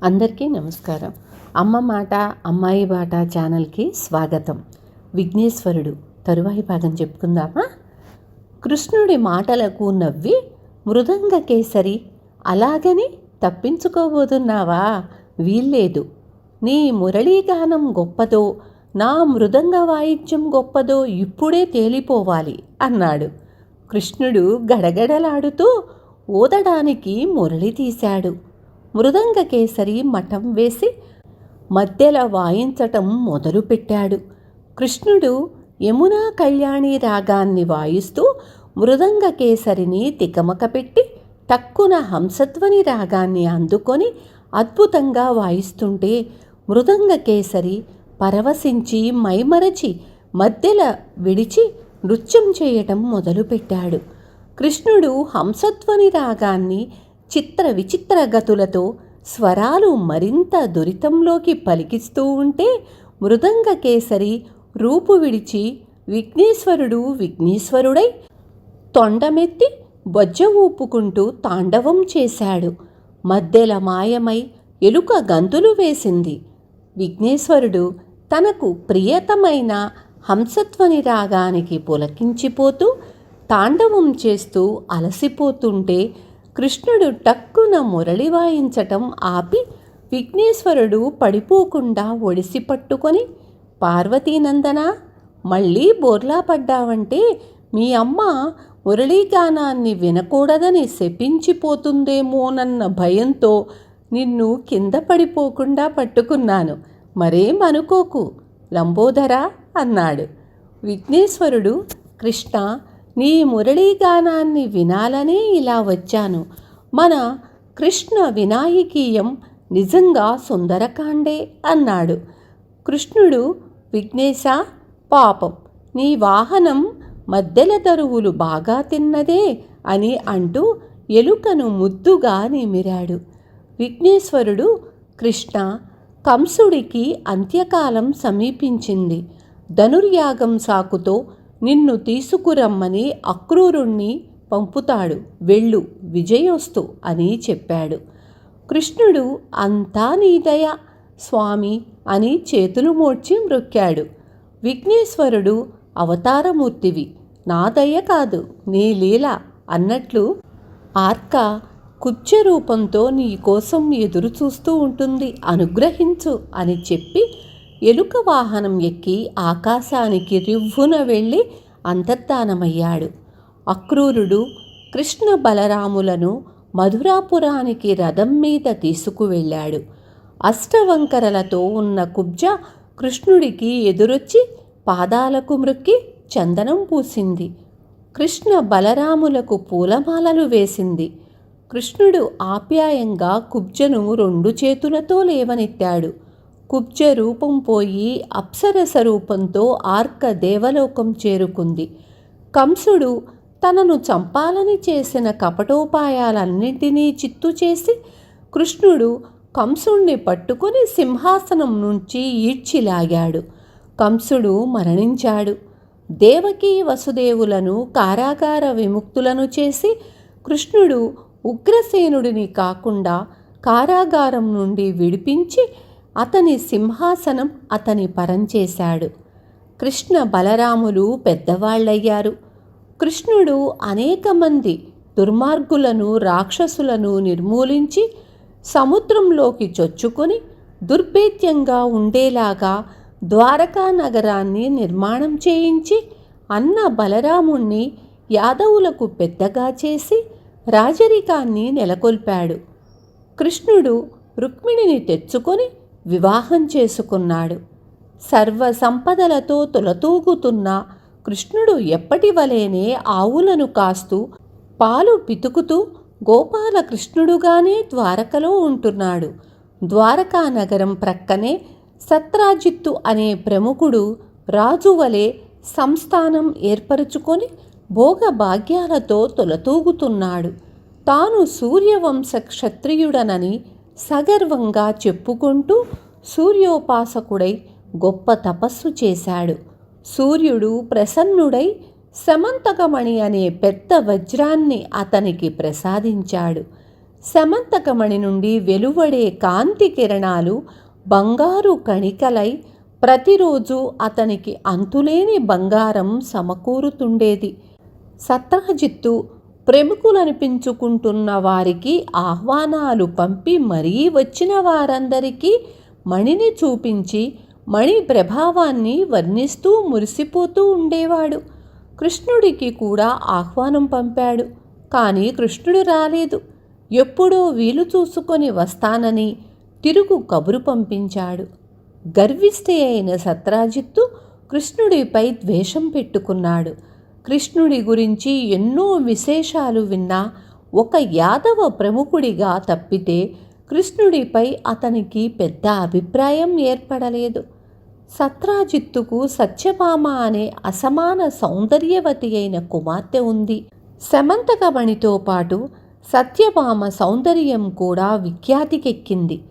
అందరికీ నమస్కారం. అమ్మ మాట అమ్మాయి బాట ఛానల్కి స్వాగతం. విఘ్నేశ్వరుడు తరువాయి భాగం చెప్పుకుందామా? కృష్ణుడి మాటలకు నవ్వి మృదంగ కేసరి, అలాగని తప్పించుకోబోతున్నావా? వీల్లేదు. నీ మురళీగానం గొప్పదో నా మృదంగ వాయిద్యం గొప్పదో ఇప్పుడే తేలిపోవాలి అన్నాడు. కృష్ణుడు గడగడలాడుతూ ఊదడానికి మురళి తీశాడు. మృదంగ కేసరి మఠం వేసి మధ్యలో వాయించటం మొదలుపెట్టాడు. కృష్ణుడు యమునా కళ్యాణి రాగాన్ని వాయిస్తూ మృదంగ కేసరిని తికమక పెట్టి టక్కున హంసధ్వని రాగాన్ని అందుకొని అద్భుతంగా వాయిస్తుంటే మృదంగ కేసరి పరవశించి మైమరచి మధ్యలో విడిచి నృత్యం చేయటం మొదలుపెట్టాడు. కృష్ణుడు హంసధ్వని రాగాన్ని చిత్ర విచిత్ర గతులతో స్వరాలు మరింత దురితంలోకి పలికిస్తూ ఉంటే మృదంగ కేసరి రూపు విడిచి విఘ్నేశ్వరుడై తొండమెత్తి బొజ్జ ఊపుకుంటూ తాండవం చేశాడు. మధ్యల మాయమై ఎలుక గంతులు వేసింది. విఘ్నేశ్వరుడు తనకు ప్రియతమైన హంసధ్వని రాగానికి పులకించిపోతూ తాండవం చేస్తూ అలసిపోతుంటే కృష్ణుడు టక్కున మురళి వాయించటం ఆపి విఘ్నేశ్వరుడు పడిపోకుండా ఒడిసి పట్టుకొని, పార్వతీనందన, మళ్ళీ బోర్లా పడ్డావంటే మీ అమ్మ మురళీగానాన్ని వినకూడదని శపించిపోతుందేమోనన్న భయంతో నిన్ను కింద పడిపోకుండా పట్టుకున్నాను. మరేమనుకోకు లంబోదరా అన్నాడు. విఘ్నేశ్వరుడు, కృష్ణ, నీ మురళీగానాన్ని వినాలనే ఇలా వచ్చాను. మన కృష్ణ వినాయకీయం నిజంగా సుందరకాండే అన్నాడు. కృష్ణుడు, విఘ్నేశ, పాపం నీ వాహనం మద్దెల దరువులు బాగా తిన్నదే అని అంటూ ఎలుకను ముద్దుగా నిమిరాడు. విఘ్నేశ్వరుడు, కృష్ణ, కంసుడికి అంత్యకాలం సమీపించింది. ధనుర్యాగం సాకుతో నిన్ను తీసుకురమ్మని అక్రూరుణ్ణి పంపుతాడు, వెళ్ళు, విజయోస్తు అని చెప్పాడు. కృష్ణుడు, అంతా నీ దయ స్వామి అని చేతులు మోడ్చి మ్రొక్కాడు. విఘ్నేశ్వరుడు, అవతారమూర్తివి, నా దయ కాదు నీ లీల అన్నట్లు ఆర్క కుబ్జ రూపంతో నీ కోసం ఎదురు చూస్తూ ఉంటుంది, అనుగ్రహించు అని చెప్పి ఎలుక వాహనం ఎక్కి ఆకాశానికి రివ్వున వెళ్ళి అంతర్ధానమయ్యాడు. అక్రూరుడు కృష్ణ బలరాములను మధురాపురానికి రథం మీద తీసుకువెళ్ళాడు. అష్టవంకరలతో ఉన్న కుబ్జ కృష్ణుడికి ఎదురొచ్చి పాదాలకు మ్రొక్కి చందనం పూసింది. కృష్ణ బలరాములకు పూలమాలలు వేసింది. కృష్ణుడు ఆప్యాయంగా కుబ్జను 2 చేతులతో లేవనెత్తాడు. కుబ్జ రూపం పోయి అప్సరస రూపంతో ఆర్క దేవలోకం చేరుకుంది. కంసుడు తనను చంపాలని చేసిన కపటోపాయాలన్నింటినీ చిత్తు చేసి కృష్ణుడు కంసుణ్ణి పట్టుకొని సింహాసనం నుంచి ఈడ్చిలాగాడు. కంసుడు మరణించాడు. దేవకీ వసుదేవులను కారాగార విముక్తులను చేసి కృష్ణుడు ఉగ్రసేనుడిని కాకుండా కారాగారం నుండి విడిపించి అతని సింహాసనం అతని పరంచేశాడు. కృష్ణ బలరాములు పెద్దవాళ్ళయ్యారు. కృష్ణుడు అనేక మంది దుర్మార్గులను రాక్షసులను నిర్మూలించి సముద్రంలోకి చొచ్చుకొని దుర్భేద్యంగా ఉండేలాగా ద్వారకా నగరాన్ని నిర్మాణం చేయించి అన్న బలరాముణ్ణి యాదవులకు పెద్దగా చేసి రాజరికాన్ని నెలకొల్పాడు. కృష్ణుడు రుక్మిణిని తెచ్చుకొని వివాహం చేసుకున్నాడు. సర్వ సంపదలతో తులతూగుతున్న కృష్ణుడు ఎప్పటి వలెనే ఆవులను కాస్తూ పాలు పితుకుతూ గోపాలకృష్ణుడుగానే ద్వారకలో ఉంటున్నాడు. ద్వారకా నగరం ప్రక్కనే సత్రాజిత్తు అనే ప్రముఖుడు రాజువలే సంస్థానం ఏర్పరచుకొని భోగభాగ్యాలతో తులతూగుతున్నాడు. తాను సూర్యవంశ క్షత్రియుడనని సగర్వంగా చెప్పుకుంటూ సూర్యోపాసకుడై గొప్ప తపస్సు చేశాడు. సూర్యుడు ప్రసన్నుడై సమంతకమణి అనే పెద్ద వజ్రాన్ని అతనికి ప్రసాదించాడు. శమంతకమణి నుండి వెలువడే కాంతి కిరణాలు బంగారు కణికలై ప్రతిరోజు అతనికి అంతులేని బంగారం సమకూరుతుండేది. సత్రాజిత్తు ప్రముఖులనిపించుకుంటున్న వారికి ఆహ్వానాలు పంపి మరీ వచ్చిన వారందరికీ మణిని చూపించి మణి ప్రభావాన్ని వర్ణిస్తూ మురిసిపోతూ ఉండేవాడు. కృష్ణుడికి కూడా ఆహ్వానం పంపాడు. కానీ కృష్ణుడు రాలేదు. ఎప్పుడో వీలు చూసుకొని వస్తానని తిరుగు కబురు పంపించాడు. గర్విష్ఠి అయిన సత్రాజిత్తు కృష్ణుడిపై ద్వేషం పెట్టుకున్నాడు. కృష్ణుడి గురించి ఎన్నో విశేషాలు విన్నా ఒక యాదవ ప్రముఖుడిగా తప్పితే కృష్ణుడిపై అతనికి పెద్ద అభిప్రాయం ఏర్పడలేదు. సత్రాజిత్తుకు సత్యభామ అనే అసమాన సౌందర్యవతి అయిన కుమార్తె ఉంది. శమంతకమణితో పాటు సత్యభామ సౌందర్యం కూడా విఖ్యాతికెక్కింది.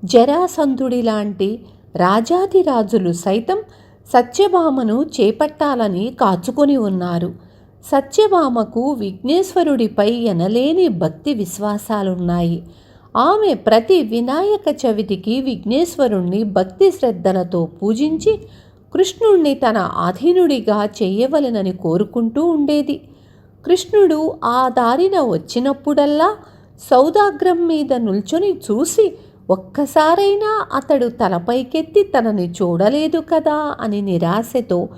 జరాసంధుడి లాంటి రాజాధిరాజులు సైతం సత్యభామను చేపట్టాలని కాచుకొని ఉన్నారు. సత్యభామకు విఘ్నేశ్వరుడిపై ఎనలేని భక్తి విశ్వాసాలున్నాయి. ఆమె ప్రతి వినాయక చవితికి విఘ్నేశ్వరుణ్ణి భక్తి శ్రద్ధలతో పూజించి కృష్ణుణ్ణి తన ఆధీనుడిగా చేయవలెనని కోరుకుంటూ ఉండేది. కృష్ణుడు ఆ దారిన వచ్చినప్పుడల్లా సౌదాగ్రం మీద నిల్చొని చూసి ఒక్కసారైనా అతడు తలపైకెత్తి తనని చూడలేదు కదా అని నిరాశతో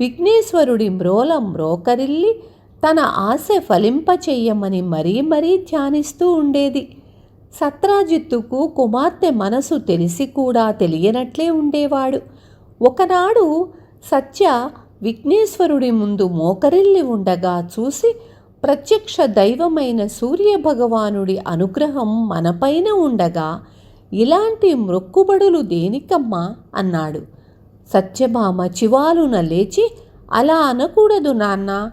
విఘ్నేశ్వరుడి మ్రోకరిల్లి తన ఆశ ఫలింపచేయమని మరీ మరీ ధ్యానిస్తూ ఉండేది. సత్రాజిత్తుకు కుమార్తె మనసు తెలిసి కూడా తెలియనట్లే ఉండేవాడు. ఒకనాడు సత్య విఘ్నేశ్వరుడి ముందు మోకరిల్లి ఉండగా చూసి, ప్రత్యక్ష దైవమైన సూర్యభగవానుడి అనుగ్రహం మనపైన ఉండగా ఇలాంటి మ్రొక్కుబడులు దేనికమ్మా అన్నాడు. సత్యభామ చివాలున లేచి, అలా అనకూడదు నాన్న,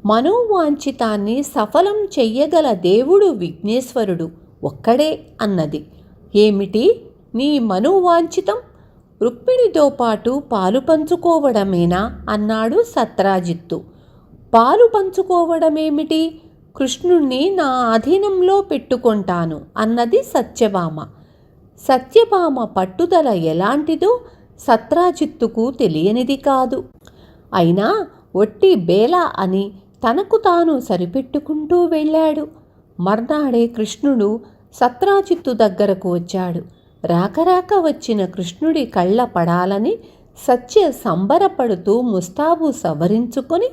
మనోవాంఛితాన్ని సఫలం చెయ్యగల దేవుడు విఘ్నేశ్వరుడు ఒక్కడే అన్నది. ఏమిటి నీ మనోవాంఛితం? రుక్మిణితో పాటు పాలు పంచుకోవడమేనా అన్నాడు సత్రాజిత్తు. పాలు పంచుకోవడమేమిటి? కృష్ణుణ్ణి నా అధీనంలో పెట్టుకుంటాను అన్నది సత్యభామ. సత్యభామ పట్టుదల ఎలాంటిదో సత్రాజిత్తుకు తెలియనిది కాదు. అయినా ఒట్టి బేల అని తనకు తాను సరిపెట్టుకుంటూ వెళ్ళాడు. మర్నాడే కృష్ణుడు సత్రాజిత్తు దగ్గరకు వచ్చాడు. రాకరాక వచ్చిన కృష్ణుడి కళ్ళ పడాలని సత్య సంబరపడుతూ ముస్తాబు సవరించుకొని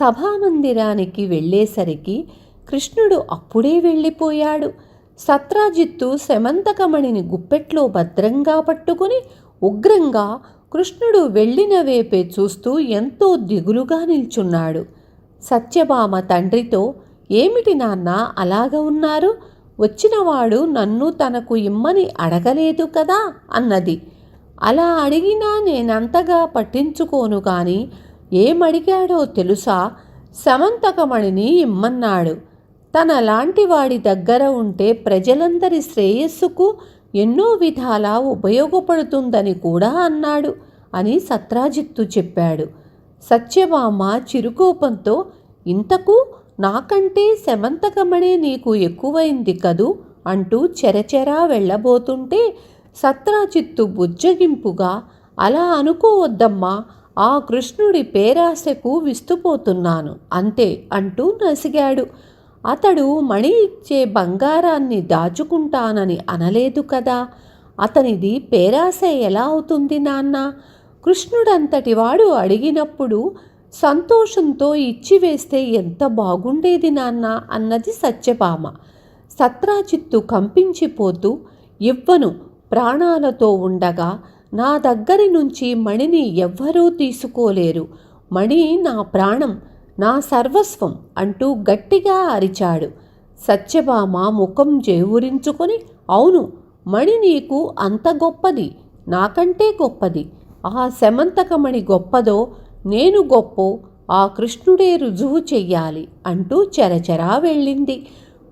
సభామందిరానికి వెళ్ళేసరికి కృష్ణుడు అప్పుడే వెళ్ళిపోయాడు. సత్రాజిత్తు శమంతకమణిని గుప్పెట్లో భద్రంగా పట్టుకుని ఉగ్రంగా కృష్ణుడు వెళ్ళిన వేపే చూస్తూ ఎంతో దిగులుగా నిల్చున్నాడు. సత్యభామ తండ్రితో, ఏమిటి నాన్న అలాగ ఉన్నారు? వచ్చినవాడు నన్ను తనకు ఇమ్మని అడగలేదు కదా అన్నది. అలా అడిగినా నేనంతగా పట్టించుకోను కానీ ఏమడిగాడో తెలుసా? శమంతకమణిని ఇమ్మన్నాడు. తనలాంటి వాడి దగ్గర ఉంటే ప్రజలందరి శ్రేయస్సుకు ఎన్నో విధాలా ఉపయోగపడుతుందని కూడా అన్నాడు అని సత్రాజిత్తు చెప్పాడు. సత్యభామ చిరుకోపంతో, ఇంతకు నాకంటే శమంతకమణే నీకు ఎక్కువైంది కదూ అంటూ చెరచెరా వెళ్ళబోతుంటే సత్రాజిత్తు బుజ్జగింపుగా, అలా అనుకోవద్దమ్మా, ఆ కృష్ణుడి పేరాశకు విస్తుపోతున్నాను అంతే అంటూ నసిగాడు. అతడు మణి ఇచ్చే బంగారాన్ని దాచుకుంటానని అనలేదు కదా. అతనిది పేరాశ ఎలా అవుతుంది నాన్న? కృష్ణుడంతటి వాడు అడిగినప్పుడు సంతోషంతో ఇచ్చివేస్తే ఎంత బాగుండేది నాన్న అన్నది సత్యభామ. సత్రాజిత్తు కంపించిపోతూ, ఇవ్వను, ప్రాణాలతో ఉండగా నా దగ్గరి నుంచి మణిని ఎవ్వరూ తీసుకోలేరు. మణి నా ప్రాణం, నా సర్వస్వం అంటూ గట్టిగా అరిచాడు. సత్యభామ ముఖం జేవురించుకొని, అవును, మణి నీకు అంత గొప్పది, నాకంటే గొప్పది. ఆ శమంతకమణి గొప్పదో నేను గొప్పో ఆ కృష్ణుడే రుజువు చెయ్యాలి అంటూ చెరచెరా వెళ్ళింది.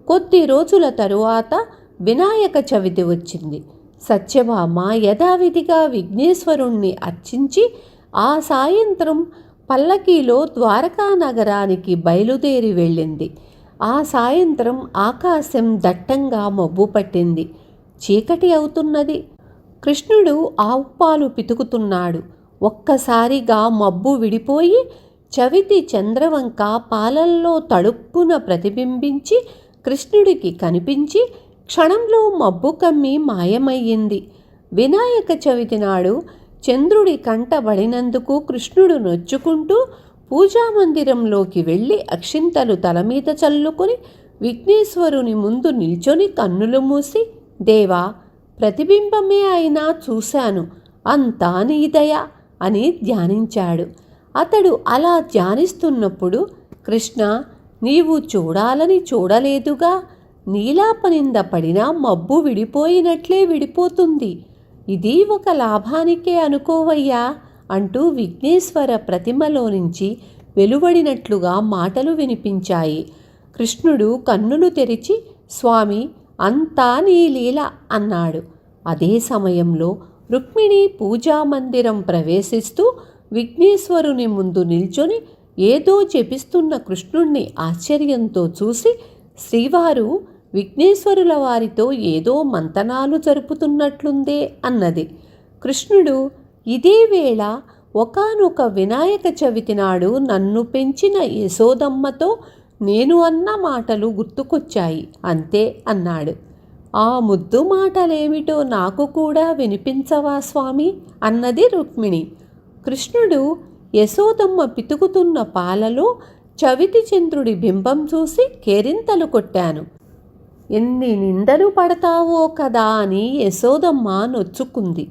కొద్ది రోజుల తరువాత వినాయక చవితి వచ్చింది. సత్యభామ యథావిధిగా విఘ్నేశ్వరుణ్ణి అర్చించి ఆ సాయంత్రం పల్లకీలో ద్వారకా నగరానికి బయలుదేరి వెళ్ళింది. ఆ సాయంత్రం ఆకాశం దట్టంగా మబ్బు పట్టింది. చీకటి అవుతున్నది. కృష్ణుడు ఆవు పాలు పితుకుతున్నాడు. ఒక్కసారిగా మబ్బు విడిపోయి చవితి చంద్రవంక పాలల్లో తడుక్కున ప్రతిబింబించి కృష్ణుడికి కనిపించి క్షణంలో మబ్బు కమ్మి మాయమయ్యింది. వినాయక చవితి నాడు చంద్రుడి కంటబడినందుకు కృష్ణుడు నొచ్చుకుంటూ పూజామందిరంలోకి వెళ్ళి అక్షింతలు తలమీద చల్లుకొని విఘ్నేశ్వరుని ముందు నిల్చొని కన్నులు మూసి, దేవా, ప్రతిబింబమే అయినా చూశాను, అంతా నీ దయ అని ధ్యానించాడు. అతడు అలా ధ్యానిస్తున్నప్పుడు, కృష్ణ, నీవు చూడాలని చూడలేదుగా, నీలాపనింద పడినా మబ్బు విడిపోయినట్లే విడిపోతుంది. ఇది ఒక లాభానికే అనుకోవయ్యా అంటూ విఘ్నేశ్వర ప్రతిమలో నుంచి వెలువడినట్లుగా మాటలు వినిపించాయి. కృష్ణుడు కన్నులు తెరిచి, స్వామి, అంతా నీ లీల అన్నాడు. అదే సమయంలో రుక్మిణి పూజామందిరం ప్రవేశిస్తూ విఘ్నేశ్వరుని ముందు నిల్చొని ఏదో జపిస్తున్న కృష్ణుణ్ణి ఆశ్చర్యంతో చూసి, శ్రీవారు విఘ్నేశ్వరుల వారితో ఏదో మంతనాలు జరుపుతున్నట్లుందే అన్నది. కృష్ణుడు, ఇదే వేళ ఒకానొక వినాయక చవితి నాడు నన్ను పెంచిన యశోదమ్మతో నేను అన్న మాటలు గుర్తుకొచ్చాయి, అంతే అన్నాడు. ఆ ముద్దు మాటలేమిటో నాకు కూడా వినిపించవా స్వామి అన్నది రుక్మిణి. కృష్ణుడు యశోదమ్మ పితుకుతున్న పాలలో చవితి చంద్రుడి బింబం చూసి కేరింతలు కొట్టాను. ఎన్ని నిందలు పడతావో కదా అని యశోదమ్మ నొచ్చుకుంది.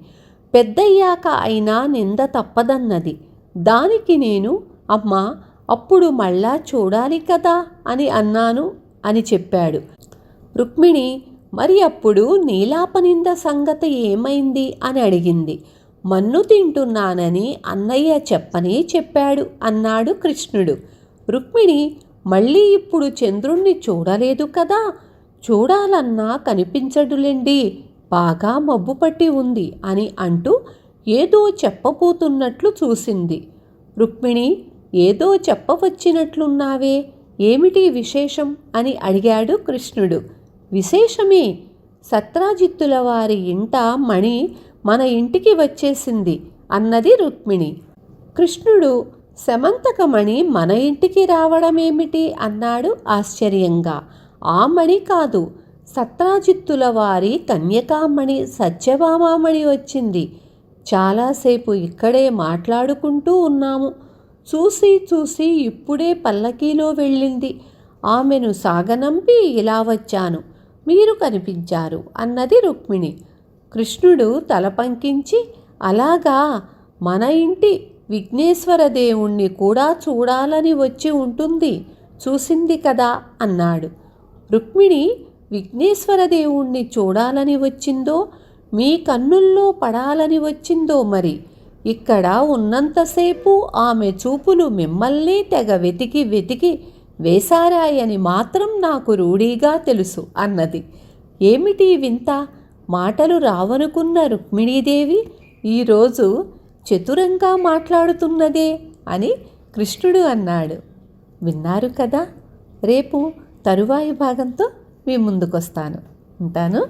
పెద్దయ్యాక అయినా నింద తప్పదన్నది. దానికి నేను, అమ్మా, అప్పుడు మళ్ళా చూడాలి కదా అని అన్నాను అని చెప్పాడు. రుక్మిణి, మరి అప్పుడు నీలాపనింద సంగతి ఏమైంది అని అడిగింది. మన్ను తింటున్నానని అన్నయ్య చెప్పనే చెప్పాడు అన్నాడు కృష్ణుడు. రుక్మిణి, మళ్ళీ ఇప్పుడు చంద్రుణ్ణి చూడలేదు కదా, చూడాలన్నా కనిపించడులేండి, బాగా మబ్బు పట్టి ఉంది అని అంటూ ఏదో చెప్పబోతున్నట్లు చూసింది. రుక్మిణి, ఏదో చెప్పవచ్చినట్లున్నావే, ఏమిటి విశేషం అని అడిగాడు కృష్ణుడు. విశేషమే, సత్రాజిత్తుల వారి ఇంట మణి మన ఇంటికి వచ్చేసింది అన్నది రుక్మిణి. కృష్ణుడు, శమంతకమణి మన ఇంటికి రావడమేమిటి అన్నాడు ఆశ్చర్యంగా. ఆ మణి కాదు, సత్రాజిత్తుల వారి కన్యకామణి సత్యభామామణి వచ్చింది. చాలాసేపు ఇక్కడే మాట్లాడుకుంటూ ఉన్నాము. చూసి చూసి ఇప్పుడే పల్లకీలో వెళ్ళింది. ఆమెను సాగనంపి ఇలా వచ్చాను, మీరు కనిపించారు అన్నది రుక్మిణి. కృష్ణుడు తల పంకించి, అలాగా, మన ఇంటి విఘ్నేశ్వర దేవుణ్ణి కూడా చూడాలని వచ్చి ఉంటుంది, చూసింది కదా అన్నాడు. రుక్మిణి విఘ్నేశ్వర దేవుణ్ణి చూడాలని వచ్చిందో, మీ కన్నుల్లో పడాలని వచ్చిందో మరి. ఇక్కడ ఉన్నంతసేపు ఆమె చూపులు మిమ్మల్ని తెగ వెతికి వెతికి వేసారాయని మాత్రం నాకు రూఢీగా తెలుసు అన్నది. ఏమిటి వింత, మాటలు రావనుకున్న రుక్మిణీదేవి ఈరోజు చతురంగా మాట్లాడుతున్నదే అని కృష్ణుడు అన్నాడు. విన్నారు కదా. రేపు తరువాయి భాగంతో మీ ముందుకొస్తాను. ఉంటాను.